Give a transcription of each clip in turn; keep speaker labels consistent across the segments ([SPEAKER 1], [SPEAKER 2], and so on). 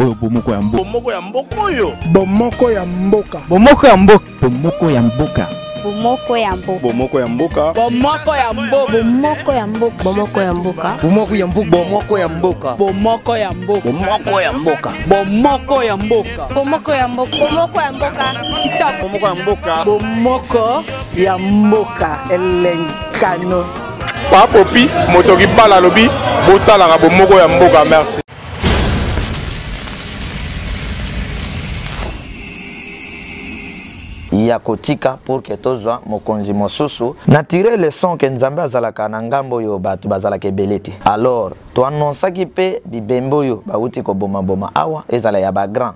[SPEAKER 1] oyo bomoko ya mboka.
[SPEAKER 2] Bomoko ya mboka oyo.
[SPEAKER 3] Bomoko ya mboka.
[SPEAKER 1] Bomoko ya mboka. Bomoko ya mboka.
[SPEAKER 4] Bomoko ya mboka.
[SPEAKER 2] Bomoko ya mboka.
[SPEAKER 3] Bomoko ya mboka.
[SPEAKER 4] Bomoko ya mboka.
[SPEAKER 3] Bomoko ya mboka.
[SPEAKER 5] Bomoko ya mboka. Bomoko ya mboka.
[SPEAKER 3] Bomoko ya mboka.
[SPEAKER 5] Bomoko ya mboka.
[SPEAKER 3] Bomoko ya mboka.
[SPEAKER 4] Bomoko ya mboka. Bomoko ya mboka.
[SPEAKER 3] Kitoko.
[SPEAKER 2] Bomoko ya mboka.
[SPEAKER 3] Bomoko ya mboka. Elenkano.
[SPEAKER 2] Papopi motoki pala lobi botalaka bomoko ya mboka. Merci.
[SPEAKER 5] Ya kotika pour que tozwa mokonzi mosusu na tirer le son que nzambe azalaka na ngambo yo batu bazalaka ebeleti. Alors to annonsaki pe bibembo yo bauti ko boma boma awa ezala ya ba grand.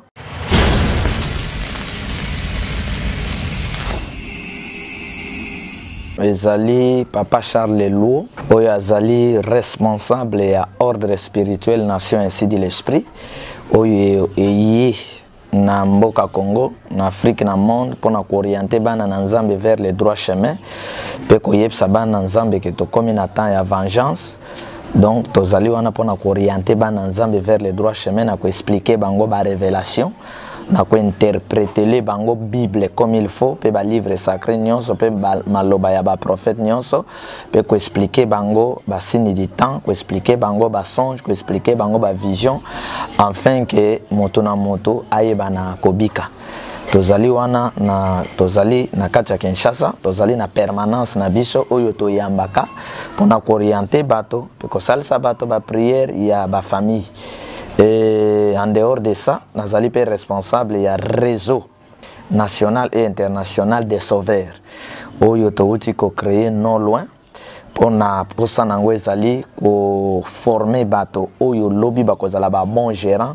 [SPEAKER 5] Ezali Papa Charles Leloup oyo azali responsable ya ordre spirituel nation ainsi dit l'esprit oyo eye na mboka Congo, na Afrique, na monde pour nous orienter bana na nzambe vers le droit chemin pe koyebsa bana nzambe ke to komi na temps ya vengeance. Donc tozali wana pour nous orienter bana nzambe vers le droit chemin na ko expliquer bango ba révélation na ko interpréter les bango Bible comme il faut pe ba livre sacré nyonso pe maloba ya ba prophète nyonso pe ko expliquer bango ba signe du temps, ko expliquer bango ba songe, ko expliquer bango ba vision afin que moto na moto ayeba na kobika. Tozali wana na tozali na kati ya Kinshasa, tozali na permanence na biso oyo to yambaka pona ko orienter bato pe ko salisa bato ba prière ya ba famille. Et en dehors de ça, nous allons être responsables du réseau national et international des sauveurs. Oyo touti ko créer non loin pour ça nangwezali ko former bato oyo lobby bakozala ba bon gérant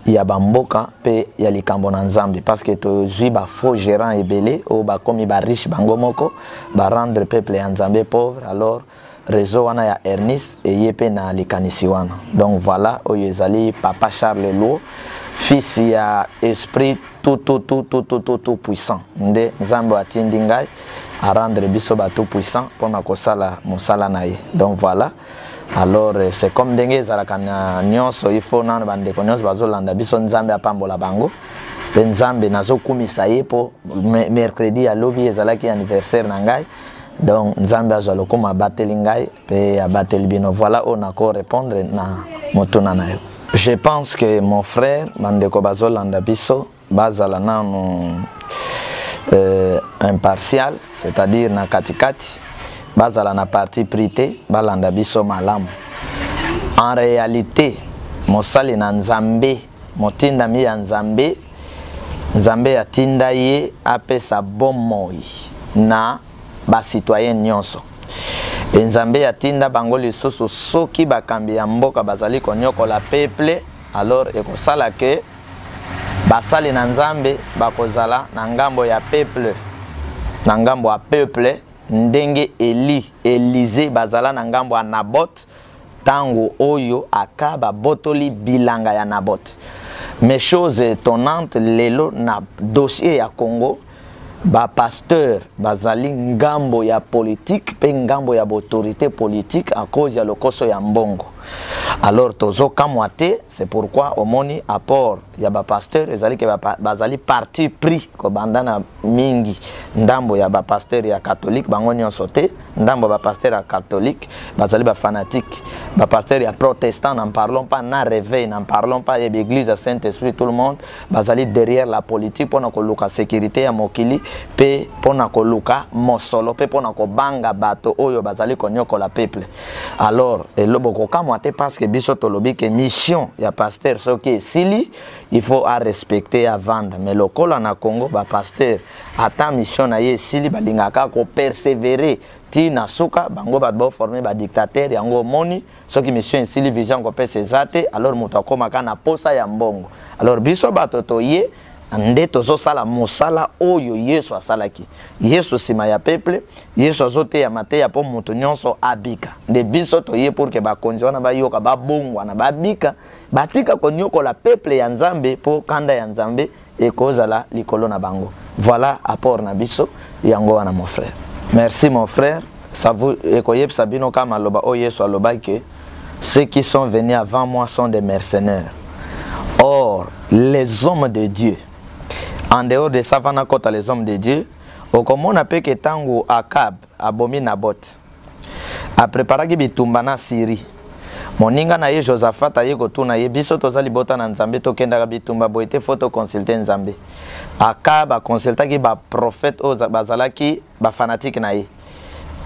[SPEAKER 5] ya bamboka pe ya likambo na nzambe parce que to zui ba faux gérant ebele o ba komi ba riche bango moko ba rendre peuple ya nzambe pauvre. Alors réseau wana ya Ernest et yepe na likanisi wana. Donc voilà oyo ezali Papa Charles Leloup fils ya esprit tout puissant nde nzambe atindi ngai à rendre biso ba tout puissant pour na kosala mosala na ye. Donc voilà. Alors c'est comme ndenge ezalaka na nyonso il faut na bande ko nyonso bazolanda biso nzambe apambola bango pe nzambe nazokumisa ye po mercredi ya lobi ezalaki anniversaire na ngai. Donc nzambe azalo koma bateli ngai pe abateli bino. Voilà on a ko répondre na motuna na yo. Je pense que mon frère bandeko bazolanda biso bazala nanu impartial, c'est-à-dire na katikati bazala na parti prité balanda biso malamu. En réalité mosali na nzambe motinda mi ya nzambe nzambe atinda ye apesa bomoi na ba citoyen nyonso. Nzambe atinda bango lisusu soki bakambi ya mboka bazali konyokola peuple, alors ekosala ke basali na nzambe bakozala na ngambo ya peuple, na ngambo ya peuple ndenge Élise bazala na ngambo ya Nabot tango oyo akaba botoli bilanga ya Nabot. Mais chose étonnante lelo na dossier ya Congo ba pasteur bazali ngambo ya politique pe ngambo ya autorité politique à cause ya lokoso ya mbongo. Alors tozo kamwate, c'est pourquoi omoni apport ya ba pasteur ezali ke bazali parti pris ko bandana mingi ndambo ya ba pasteur ya catholique bango nyonso te, ndambo ba pasteur ya catholique bazali ba fanatique, ba pasteur ya protestant n'en parlons pas, na réveil n'en parlons pas, et l'église à Saint-Esprit tout le monde bazali derrière la politique pour na koluka sécurité ya mokili pe pona koluka mosolo pe pona ko banga bato oyo bazali konyoko la peuple. Alors eloboko kamwate parce que biso tolobi que mission ya pasteur soki sili il faut à respecter à vendre, mais lokola na Congo ba pasteur ata mission na ye sili balingaka ko persévérer ti na suka bango ba former ba dictateur yango moni soki mission sili vision ko pesa zate alors mutakoma kana posa ya mbongo. Alors biso bato toye nde tozosala mosala oyo Yesu asalaki. Yesu sima ya peuple, Yesu azote ya mate ya po moto nyonso abika. Nde biso toye pour que bakonzi wana bayoka babongwa na babika, batika konyoko la peuple ya nzambe po kanda ya nzambe ekozala likolo na bango. Voilà apport na biso yango wana mon frère. Merci mon frère. Ça vous ekoyeb sabino kama loba o Yesu aloba que ceux qui sont venus avant moi sont des mercenaires. Or Alors, les hommes de Dieu, en dehors de Savana Kota, les hommes de Dieu, comment on appelle que Tango Akab, Abomi Nabot, a préparé que Bitumbana Syrie. Moninga na ye Josaphat aye kotuna ye biso tozali bota na Nzambe tokenda bitumba boite photo consulter Nzambe. Akab a consulter ki ba prophète o bazalaki ba fanatique na ye.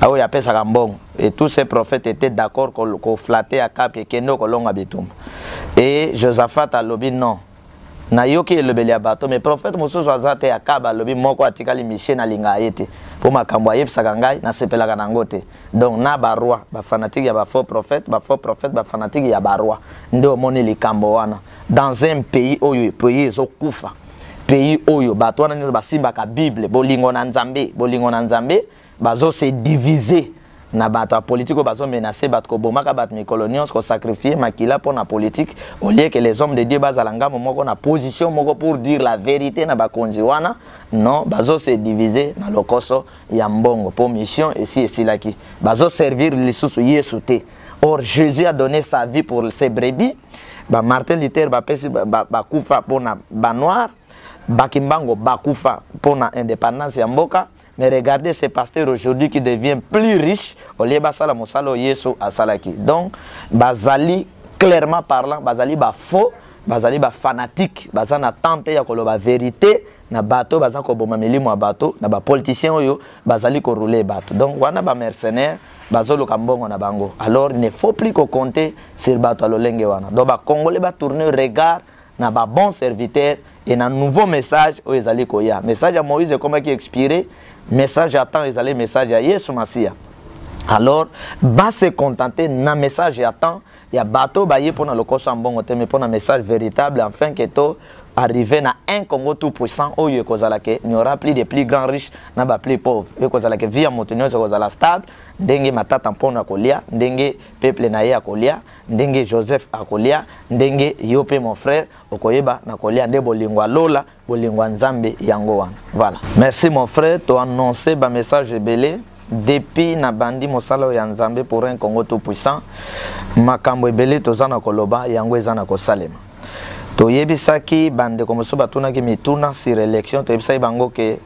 [SPEAKER 5] Awo ya pesa kambong et tous ces prophètes étaient d'accord ko flatter Akab ke kendo kolonga bitumba. Et Josaphat a lobi non. Na yoki elobeli ya bato mais prophète mususu azate Akab alobi moko atikali mission na linga yete po makambo ayebisaka ngai na sepelaka nango te. Donc na ba roi ba fanatique ya ba faux prophète ba fanatique ya ba roi ndio moni likambo wana dans un pays oyo pays ezokufa pays oyo bato wana ndio basimba ka Bible bolingo na Nzambe bazo se diviser na bato politique bazo menacer bato ko bomaka bato mikolonions ko sacrifier makila pour na politique au lieu que les hommes de Dieu bazalanga moko na position moko pour dire la vérité na bakonzi wana non bazo se diviser na lokoso ya mbongo pour mission ici laki bazo servir lisusu Yesu te. Or Jésus a donné sa vie pour ses brebis. Ba Martin Luther ba pesi ba kufa pour na ba noir bakimbango bakufa pour na indépendance ya mboka. Mais regardez ces pasteurs aujourd'hui qui deviennent plus riches au lieu basala mosalo Yesu asalaki. Donc bazali clairement parlant bazali ba faux, bazali ba fanatique, bazana tente ya koloba vérité na bato bazana ko boma milimo bato na ba politiciens oyo bazali ko rouler bato. Donc wana ba mercenaires bazolo kambongo na bango. Alors il ne faut plus qu'on compter sur bato alolenge wana. Donc ba congolais ba tourner regard na ba bon serviteur et na nouveau message o ezali ko ya. Message à Moïse comment qui expiré. Message attend, ils allaient message à Yesu Masia. Alors, va se contenter na message attend. Il y a bateau baillé pour le coche en bon mais pour un message véritable afin que tout arriver à un Congo tout puissant où il n'y aura plus de plus grands riches, n'a pas plus pauvres. Il y a vie à montagne stable, dengue matata tampon à kolia, dengue peuple naïe à kolia, dengue Joseph à kolia, dengue yope mon frère, okoyeba na kolia de bolingwa lola, bolingwa nzambe yangoan. Voilà. Merci mon frère, tu as annoncé un message belé. Depuis na bandi mosala ya Nzambe pour un Congo tout puissant, makambo ebele tozana koloba yango ezana kosalema. Toyebisaki bande komoso batuna ki mituna sur élection toyebisaki bango ke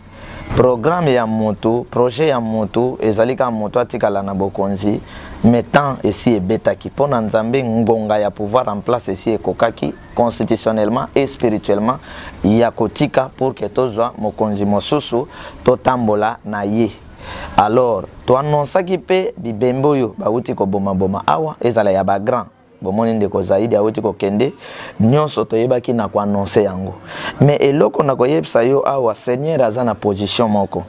[SPEAKER 5] programme ya moto, projet ya moto ezalika moto atikala na bokonzi mettant ici ebetaki pona Nzambe ngonga ya pouvoir en place ici ekokaki constitutionnellement et spirituellement ya kotika pour que tozwa mokonzi mosusu totambola na ye. Alors, tu annonces qui peut bibembo yo ba uti ko boma awa ezala ya ba grand bomoni ndeko zaidi ya uti ko kende nyonso toyebaki na ko annoncer yango mais eloko na ko yebisa yo awa Seigneur azana position moko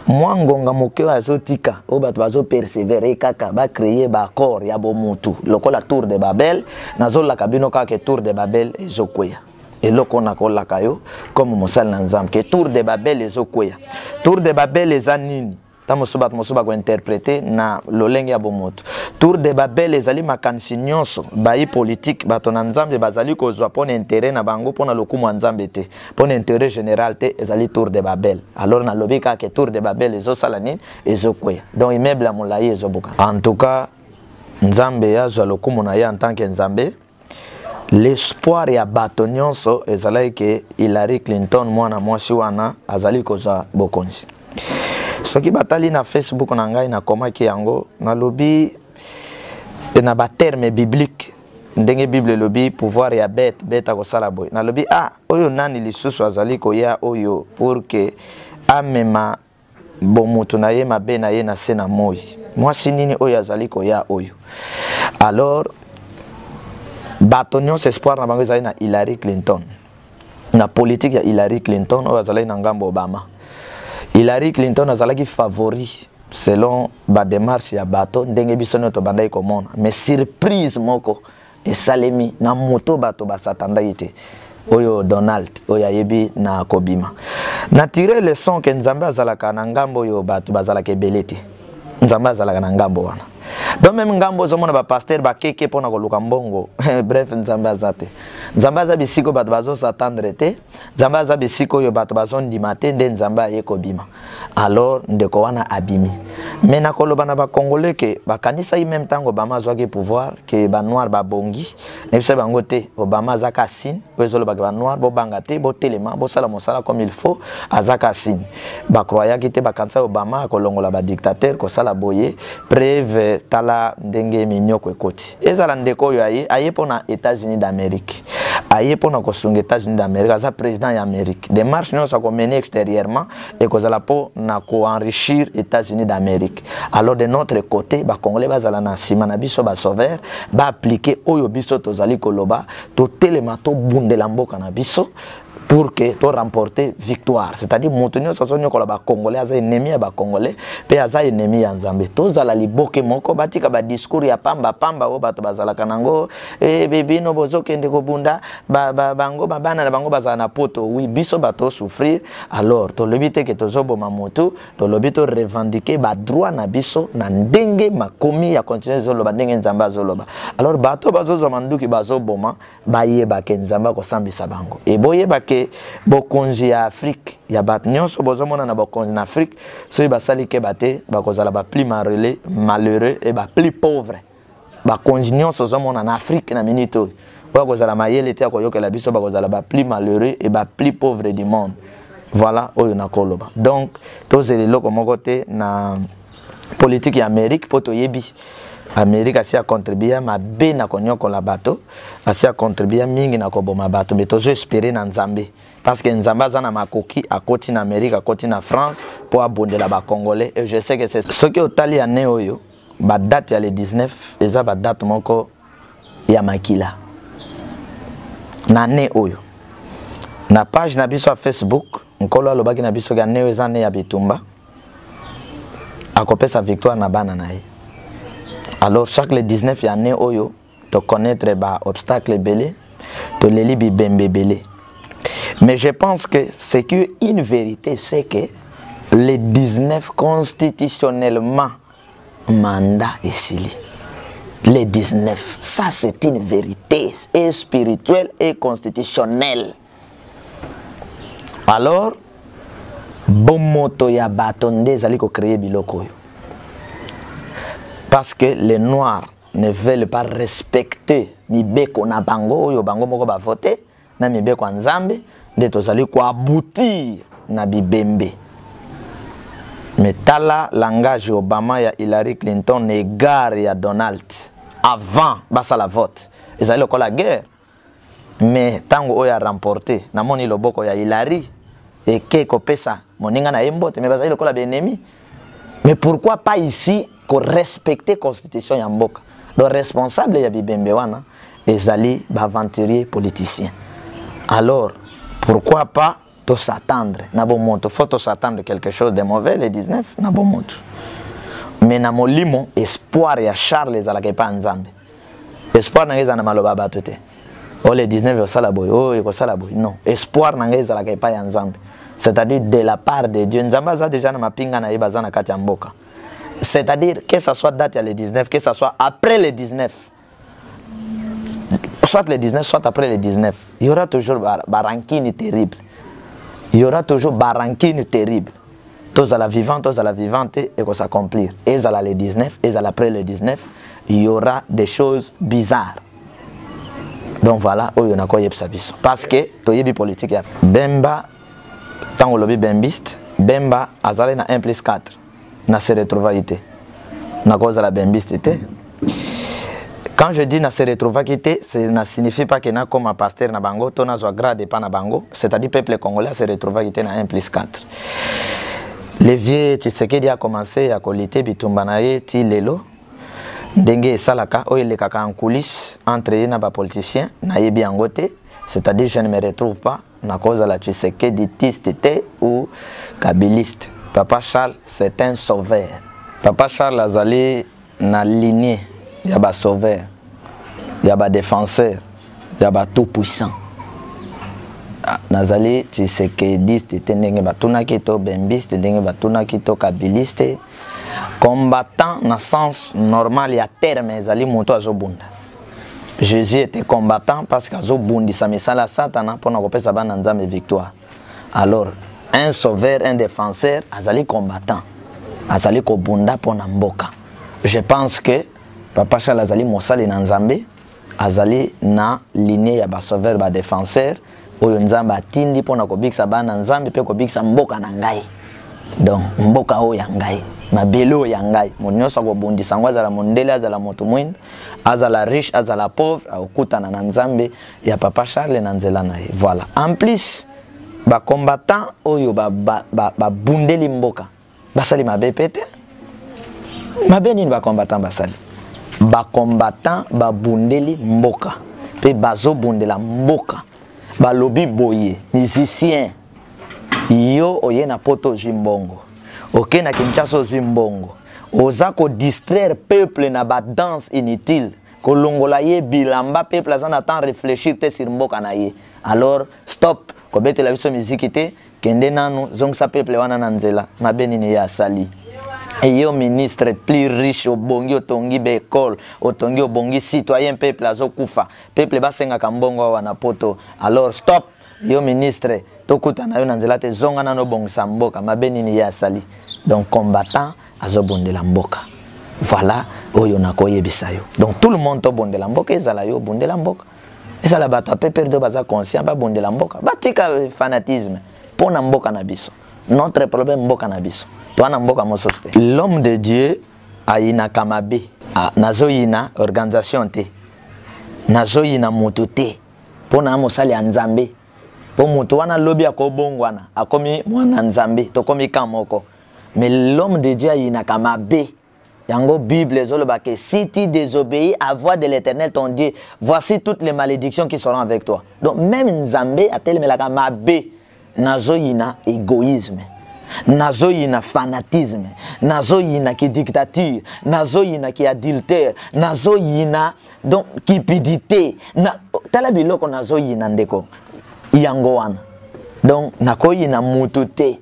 [SPEAKER 5] mwangonga mokeo azotika o bato bazo persévérer kaka ba créer ba accord ya bomutu lokola tour de Babel nazola kabino kaka tour de Babel ezokweya eloko na ko lakayo comme mosal na Nzambe ke tour de Babel ezokweya tour de Babel ezanini tamosuba ko interpréter na lolenge ya bomoto tour de Babel ezali makanisi nyonso bayi politique bato na Nzambe bazali kozwa pona intérêt na bango pona lokumu Nzambe te pona intérêt général te ezali tour de Babel. Alors na lobika ke tour de Babel ezosala nini ezokweya donc immeuble molayi ezobuka. En tout cas Nzambe yazwa lokumu na ye en tant que Nzambe. L'espoir ya bato nyonso ezali ke Hillary Clinton mwana mwasi wana azali kozwa bokonzi. Soki batali na Facebook na ngai na komaki yango na lobi na ba terme biblique ndenge Bible lobi pouvoir ya bête ko sala boy na lobi oyo nani lisusu azali ko ya oyo pour que amema bomutu na ye mabe na ye na sena moi mwasi nini oyo azali ko ya oyo. Alors bato nyonso espoir na bango ezali na Hillary Clinton na politique ya Hillary Clinton oyo azali na ngambo Obama. Hillary Clinton azalaki favori selon ba démarche ya bato ndenge biso nyoto bandai komona mais surprise moko esalemi na moto bato basatanda yite oyo Donald oyo yebi na kobima na tirer leçon que Nzambe azalaka na ngambo yo bato bazalaka ebelete Nzambe azalaka na ngambo wana donc même ngambo zo mona ba pasteur ba keke pona ko luka mbongo bref nzambe azate nzambe aza bisiko bato bazo s'attendre te nzambe aza bisiko yo bato bazo ndima te nde nzambe ayeko bima alors ndeko wana abimi mais na koloba na ba congolais ke bakanisa même tango Obama azwaki pouvoir ke ba noir ba bongi ne bisa bango te Obama azaka signe bezolo ba noir bo banga te bo telema bo sala mosala comme il faut azaka signe ba croya ki te bakanisa Obama kolongola ba dictateur ko sala boye preuve tala ndenge minyoko ekoti ezala ndeko yo aye pona États-Unis d'Amérique aye pona ko sunga États-Unis d'Amérique aza président ya Amérique démarche non sa ko mener extérieurement et ko zala po na ko enrichir États-Unis d'Amérique alors de notre côté ba congolais bazala na sima na biso ba sauveur ba appliquer oyo biso tozali koloba to telema to bundela mboka na biso pour que to remporter victoire c'est-à-dire montenir sosonyo ko la ba congolais aza ennemi ya ba congolais pe aza ennemi ya nzambe tozala liboke moko batika ba discours ya pamba o bato bazala kanango bebino bozokende ko bunda bango bana na bango bazala na poto oui biso bato souffrir alors to lobite ke tozoboma motu to lobito revendiquer ba droit na biso na ndenge makomi ya continuer zoloba ndenge nzambe azoloba alors bato bazozo manduki bazoboma bayeba ke nzambe ko sambisa bango e boyeba ke bokonzi ya Afrique ya bat nyonso bozomona na bokonzi na Afrique so basali ke bate bakozala ba plus malheureux et ba plus pauvre bakonzi nyonso zomona na Afrique na minito bakozala mayele te akoyokela biso bakozala ba plus malheureux et ba plus pauvre du monde voilà oyo na koloba donc tozeli loko moko te na politique ya Amérique poto yebi Amérique a contribué ma bien na konyoko la bateau a contribué mingi na koboma bateau mais toujours espérer na Nzambe parce que Nzambe za na makoki à côté en Amérique à côté en France pour abonder la ba congolais et je sais que c'est ce que otali année oyo ba date ya le 19 eza ba date moko ya makila na année oyo na page na biso Facebook nkolo alobaki na biso ga année eza année ya bitumba akopesa victoire na bana na ye. Alors chaque le 19 y année oyo to connaître ba obstacle belé to leli bi bembe belé. Mais je pense que c'est que une vérité c'est que le 19 constitutionnellement mandat ici. Le 19 ça c'est une vérité et spirituelle et constitutionnelle. Alors bon moto ya batonde zali ko créer biloko yo. Parce que les noirs ne veulent pas respecter mibeko na bango yo bango moko ba voter na mibeko nzambe de tozali ko aboutir na bibembe mais tala langage Obama ya Hillary Clinton égard ya Donald avant basa la vote ezali ko la guerre mais tango oyo a remporté na moni loboko ya Hillary et ke ko pesa moninga na embote mais bazali ko la ennemi mais pourquoi pas ici qu'on respecte la constitution ya mboka. Le responsable ya bibembe wana ezali aventurier politicien. Alors pourquoi pas to s'attendre na bon monto faut s'attendre quelque chose de mauvais le 19 na bon monto. Mais na molimo espoir ya Charles ezalaka pa nzambe. Espoir na ngeza na maloba batote. O le 19 yo sala boy o eko sala boy non. Espoir na ngeza ezalaka pa ya nzambe. C'est-à-dire de la part de Dieu. Nzambe za déjà na mapinga na yeba za na kati ya mboka. C'est-à-dire que ça soit date à le 19, que ça soit après le 19. Soit le 19, soit après le 19. Il y aura toujours barankine terrible. Il y aura toujours barankine terrible. Tous à la vivante et que ça s'accomplir. Et à le 19, et après le 19, il y aura des choses bizarres. Donc voilà, où il y a quoi yebsabiso. Parce que, to yebi politique ya. Bemba, tango lobi bembiste, Bemba, azale na 1+4. Na se retrouvaillité na cause de la bembistité. Quand je dis na se retrouvaillité, ça ne signifie pas que na comme un pasteur na bango to na zo grade pas na bango, c'est-à-dire peuple congolais se retrouvaillité na 1+4. Les vieux Tshisekedi a commencé à coliter bitumba na ye ti lelo ndenge salaka o ile kaka en coulisses entre na ba politiciens na yebi angote, c'est-à-dire je ne me retrouve pas na cause de la Tshisekedi tiste ou kabiliste. Papa Charles, c'est un sauveur. Papa Charles azali na lignée, il y a un sauveur, il y a un défenseur, il y a un tout puissant. Nazali, tu sais que dis, tu es batuna kito bembiste, tu batuna kito kabiliste, Combattant dans le sens normal, il y a terme, ezali moto azobunda. Jésus était combattant parce qu'azobundi sa misala satana pour n'avoir sa bande nzambe victoire. Alors, un sauveur, un défenseur, azali combattant. Azali kobunda pour namboka. Je pense que Papa Charles azali mosali na nzambe, azali na lignée ya ba sauveur ba défenseur, oyo nzambe atindi pour na kobikisa bande nzambe pe kobikisa mboka na ngai. Donc mboka oyo ya ngai. Mabelo ya ngai monyoso kobundisa ngo azala mondele azala moto mwindu azala riche azala pauvre akutana na nzambe ya Papa Charles na nzela na ye. Voilà, en plus ba combattant oyo ba bundeli mboka basali mabe pete mabe nini ba combattant basali ba combattant ba bundeli mboka pe bazo bundela mboka ba lobi boye musicien yo oye na poto jimbongo. Ok, na Kinshasa ozwi mbongo. Oza ko distraire peuple na ba danse inutile. Ko longola ye bilamba peuple azan attend réfléchir te sur mboka na ye. Alors stop, ko bete la biso musique te kende nanu zongsa peuple wana na nzela. Mabeni ni ya sali. Et yo ministre plus riche obongi otongi be école, otongi obongi citoyen peuple azokufa. Peuple basenga kambongo wana poto. Alors stop. Yo ministre tokuta na yo nanzela te zonga na no bongisa mboka mabeni ni ya sali. Donc combattant azobondela mboka. Voilà oyo nakoyebisa yo. Donc tout le monde to bondela mboka ezala yo bondela mboka. Ezala bato a perdre baza conscient ba bondela mboka. Batika fanatisme pona mboka na biso. Notre problème mboka na biso. Toana mboka mososte. L'homme de Dieu aina kamabe. Nazoyina organisation te. Nazoyina moto te. Pona mosali ya nzambe. Pour mutu wana lobi akobongwana akomi mwana nzambe tokomi kamoko. Mais l'homme de Dieu il n'a qu'à mabe. Yango Bible zoloba que si tu désobéis à la voix de l'Éternel ton Dieu, voici toutes les malédictions qui seront avec toi. Donc même nzambe atel melaka mabe nazoyina égoïsme. Nazoyina fanatisme, nazoyina qui dictature, nazoyina qui adultère, nazoyina donc cupidité. Tala biloko nazoyina ndeko. Yangoan. Donc, nakoyi na mutute.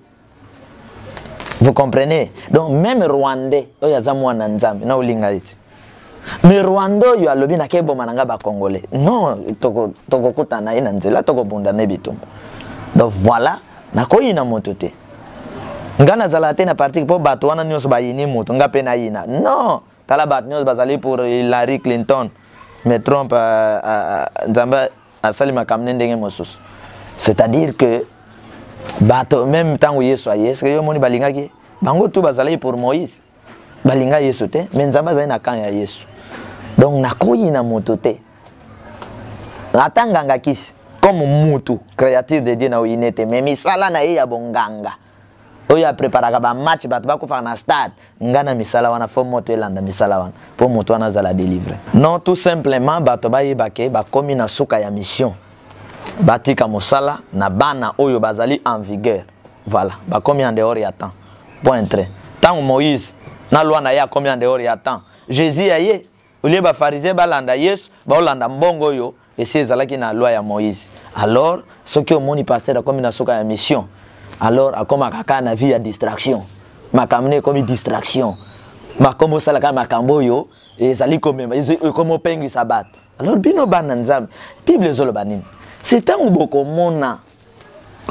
[SPEAKER 5] Vous comprenez? Donc, même Rwandais, oya zamwana nzambe, na ulinga iti. Mais Rwanda, yo alobi na kebo mananga ba Congolais. Non, toko kuta na ina nzela, toko bunda nebitum. Donc, voilà, nakoyi na mutute. Ngana zalate na parti po bato wana nyos ba yini mutu, nga pe na yina. Non, tala bat nyos bazali pour Hillary Clinton. Mais Trump, nzamba, asali makamne ndenge mosusu. C'est-à-dire que bato même temps où Yesu aye est-ce que yo moni balinga ki bango tout bazali pour Moïse balinga Yesu te mais nzamba zali na kan ya Yesu. Donc nakoyi na moto te atanganga kisi comme mutu créature de Dieu na oyinete mais misala na ye ya bonganga oya préparaka ba match bato bakufa na stade ngana misala wana fo moto elanda misala wana pour moto wana zala délivrer. Non, tout simplement bato bayebake bakomi na suka ya mission. Batika mosala na bana oyo bazali en vigueur. Voilà, ba combien de heures y attend. Point très. Tant Moïse na loi na ya combien de heures y attend. Jésus aye, olie ba pharisien ba landa Yesu, ba landa mbongo yo et c'est ezalaki na loi ya Moïse. Alors, ce qui au moni pasteur comme na soka ya mission. Alors akoma kaka na vie ya distraction. Makamne comme distraction. Makomo sala ka makambo yo ezali comme pengi sabat. Alors bino bana nzambe, Bible zolobanini. C'est un boko mona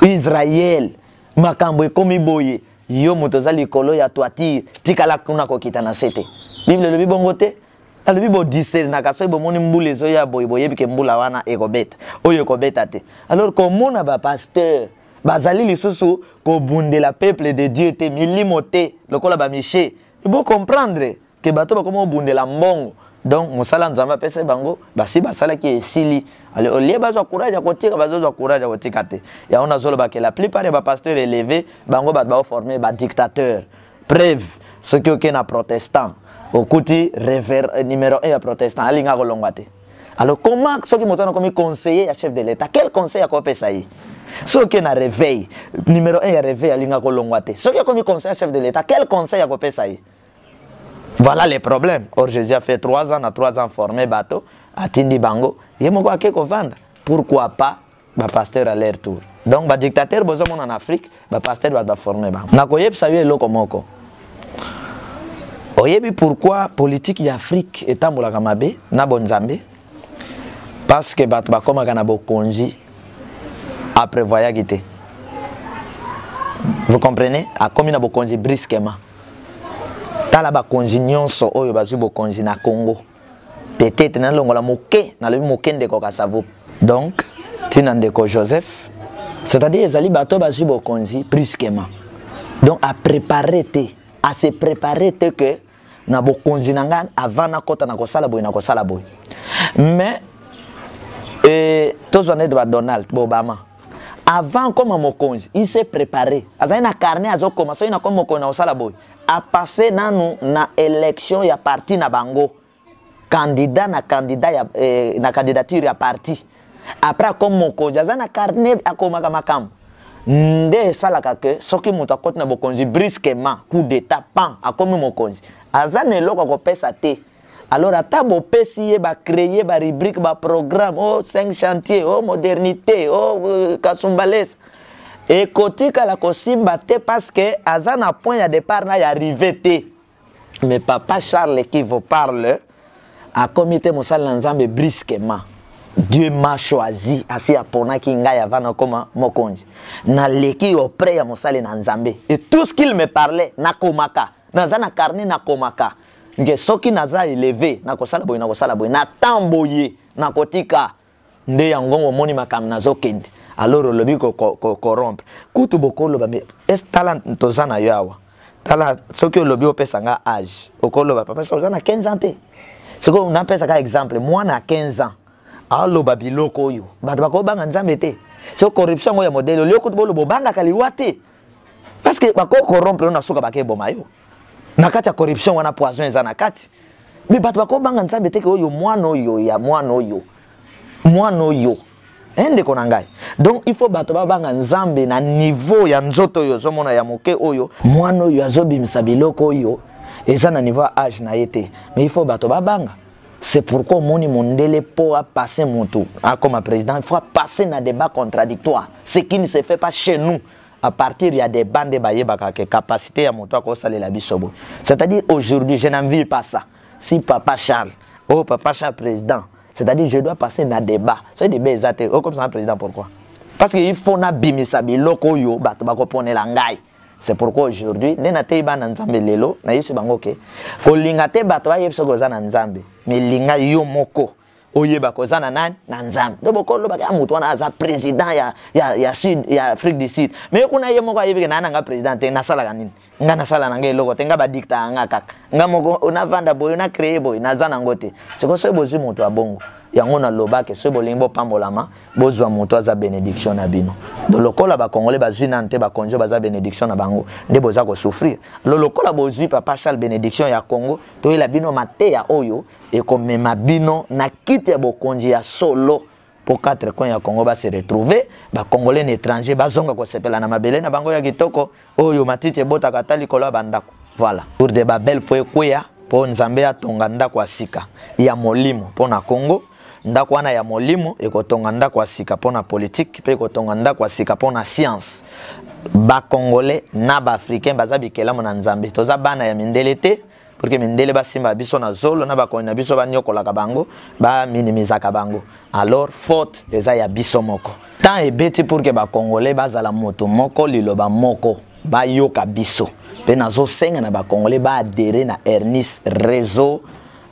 [SPEAKER 5] Israël makambo ekomi boye yo motozali kolo ya toiture tikala kuna kokita na sete. Bible lobi bongo te. La Bible discerne na kaso bo moni mbule zo ya boye boye bike mbula wana ekobeta. Oyo ekobeta te. Alors komona ba pasteur bazali lisusu ko bundela peuple de Dieu te milimote lokola ba miché. Il faut comprendre que bato ba komo bundela mbongo. Donc musala nzamba pesa bango basi basala ki esili ale olie bazo courage akotika bazo courage akotika te ya ona zolo ba que la plupart des pasteurs élevés bango ba former ba dictateur preuve ce qui est na protestant au kuti numéro 1 ya protestant alinga ko longate. Alors comment ce qui moto na comme conseiller à chef de l'état quel conseil à ko pesa yi ce qui na réveil numéro 1 ya réveil alinga ko longate ce qui comme conseiller à chef de l'état quel conseil à ko pesa yi. Voilà les problèmes. Or Jésus a fait 3 ans, on a 3 ans formé bateau, à Tindi Bango. Et moi, quoi qu'on vende. Pourquoi pas, le pasteur à leur tour. Donc, le dictateur, en Afrique, le pasteur va former. Nakoyeb, ça y est, lokomoko. Oyebi pourquoi politique d'Afrique est en Bolakamabe, na bonzambe? Parce que bato bakoma kana bokonzi après voyage été. Vous comprenez? A comme na bokonzi brusquement. Tala bakonzi nyonso oyo bazu bokonzi na Congo. Peut-être na longola moké, na lebi moké ndeko kasavo. Donc, tina ndeko Joseph, c'est-à-dire ezali bato bazu bokonzi brusquement. Donc à préparer à se préparer que na bokonzi nanga avant na kota na kosala boy. Mais tous on est de Donald Obama. Avant comme mokonzi, il s'est préparé. Azai na carnet azo commencer na comme mokonzi na kosala boy. A passé na élection ya parti na bango. Candidat ya na candidature ya parti. Après comme mokonzi azai na carnet akomaka makam. Nde salaka ke soki muta koti na bokonzi brusquement coup d'état pan akomi mokonzi azane loko ko pesa te alors ata bo pesi ye ba créer ba rubrique ba programme oh 5 chantiers oh modernité oh Kasumbalesa et kotika la kosimba te parce que azana point ya départ na ya arrivé te mais papa Charles qui vous parle a comité mosala nzambe brusquement. Dieu m'a choisi asi apona ki ngai avana koma mokonzi na leki auprès ya mosale na nzambe et tout ce qu'il me parlait na komaka naza na carnet na komaka nge soki naza élevé na kosala boy na tamboye na kotika nde yango moni makam nazo kende alors lobi ko corrompre kutu bokolo ba est talent tozana yawa tala soki lobi opesa nga âge okolo ba papa soza na 15 ans te siko na pesa ka exemple moi na 15 ans allo babiloko yo bato bakobanga nzambe te so corruption ya modèle lio kutu bolo bobanga kaliwa te parce que bako corrompre na suka bakeboma yo na kati ya corruption wana poison eza na kati mais bato bakobanga nzambe te ke oyo mwana oyo ende kona ngai donc il faut bato babanga nzambe na niveau ya nzoto yo zomona ya moke oyo mwana oyo azobimisa biloko oyo eza na niveau âge na yete mais il faut bato babanga. C'est pourquoi Moni Mondele pour passer mon tour comme président, il faut passer dans des débats contradictoires. Ce qui ne se fait pas chez nous. À partir il y a des bandes de capacité à monter à saler la bisobo. C'est-à-dire aujourd'hui, je n'envie pas ça. Si papa Charles, papa Charles président, c'est-à-dire je dois passer dans des débats. C'est des débats exacts. Comme ça président pourquoi? Parce qu'il faut na bimisabi loko yo bato bako pone la ngai. C'est pourquoi aujourd'hui, nena te iba na nzambe lelo, na yesu bango ke. Kolinga te bato ba yebso goza na nzambe. Mais linga yo moko oyeba koza na nani na nzambe. Do bokolo ba ka mutu wana aza président ya Sud ya Afrique du Sud. Mais kuna ye moko ayebike na nga président te na sala kanini. Nga na sala nanga eloko te nga ba dicta nga kaka. Nga moko ona vanda boy na créer boy na za nangote. C'est ko so bozu mutu abongo. Yango na loba ke so bolimbo pambolama bozwa moto aza bénédiction na bino do lokola ba congolais bazwi nante ba konjo baza bénédiction na bango nde boza ko souffrir lo lokola bozwi papa Charles bénédiction ya Congo to ela bino mateya oyo e komema bino na kiti ya bokonji ya solo pour 4 coins ya Congo ba se retrouver ba congolais étranger bazonga ko sepela na mabele na bango ya kitoko oyo matiti ebota katali kola bandako voilà pour de babel foi kwea po nzambe atonga ndako asika ya molimo po na Congo ndako wana ya molimo ekotonga ndako asika pona politique pe ekotonga ndako asika pona science ba congolais na ba africain baza bikela mona nzambe toza bana ya mindele te pour que mindele basimba biso na zolo na ba kona biso ba nyokola ka bango ba minimiza ka bango alors faute eza ya biso moko tant ebeti pour que ba congolais bazala moto moko liloba moko ba yoka biso pe nazo senga na ba congolais ba adhérer na Ernest réseau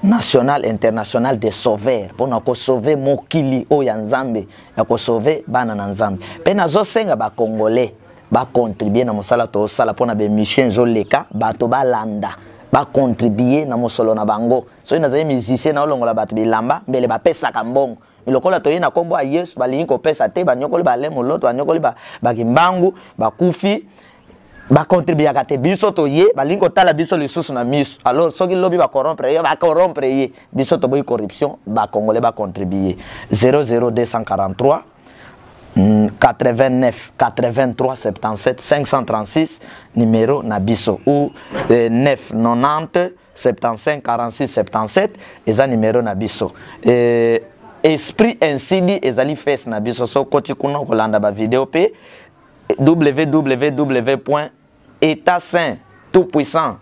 [SPEAKER 5] national international des sauveurs pour nous sauver mokili o ya nzambe ya ko sauver bana na nzambe pe nazo senga ba congolais ba contribuer na mosala to sala pona be mission zoleka bato balanda ba contribuer na mosolo na bango so ina za musicien na olongola bato bilamba mbele ba pesa ka mbongo ilokola to yena kombo a Yesu balingi ko pesa te ba nyokoli ba lemo loto ba nyokoli ba kimbangu ba kufi ba contribuer à te biso to ye ba lingo tala biso le sous na miso alors soki lobi ba corrompre ye biso to boy corruption ba congolais ba contribuer 00243 89 83 77 536 numéro na biso ou 990 75 46 77 eza numéro na biso esprit incidi ezali face na biso so koti kuna kolanda ba vidéo pe www.état saint tout puissant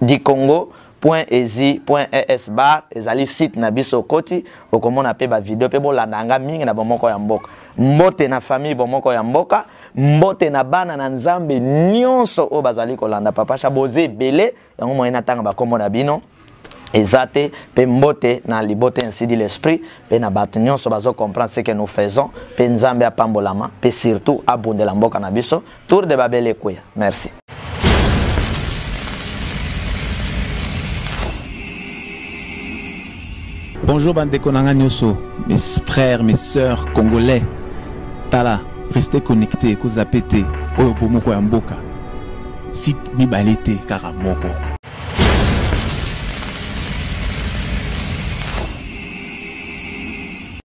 [SPEAKER 5] du Congo www.ezi.es bar ezali site na biso koti okomona pe ba video pe bolandanga mingi na bomoko ya mboka mbote na famille bomoko ya mboka mbote na bana na nzambe nyonso o bazali kolanda papa chaboze belé yango moyena tanga ba kombo na bino ezate pe mbote na libote ainsi dit l'esprit pe na bato nyonso bazo comprendre ce que nous faisons pe nzambe apambolama pe surtout abundela mboka na biso tour de babele kweya merci.
[SPEAKER 1] Bonjour Bandeko Nanga Nyoso, mes frères, mes sœurs congolais. Tala, restez connectés, Kozapete, Oyo Bomoko ya Mboka. Site Mibalete Karamoko.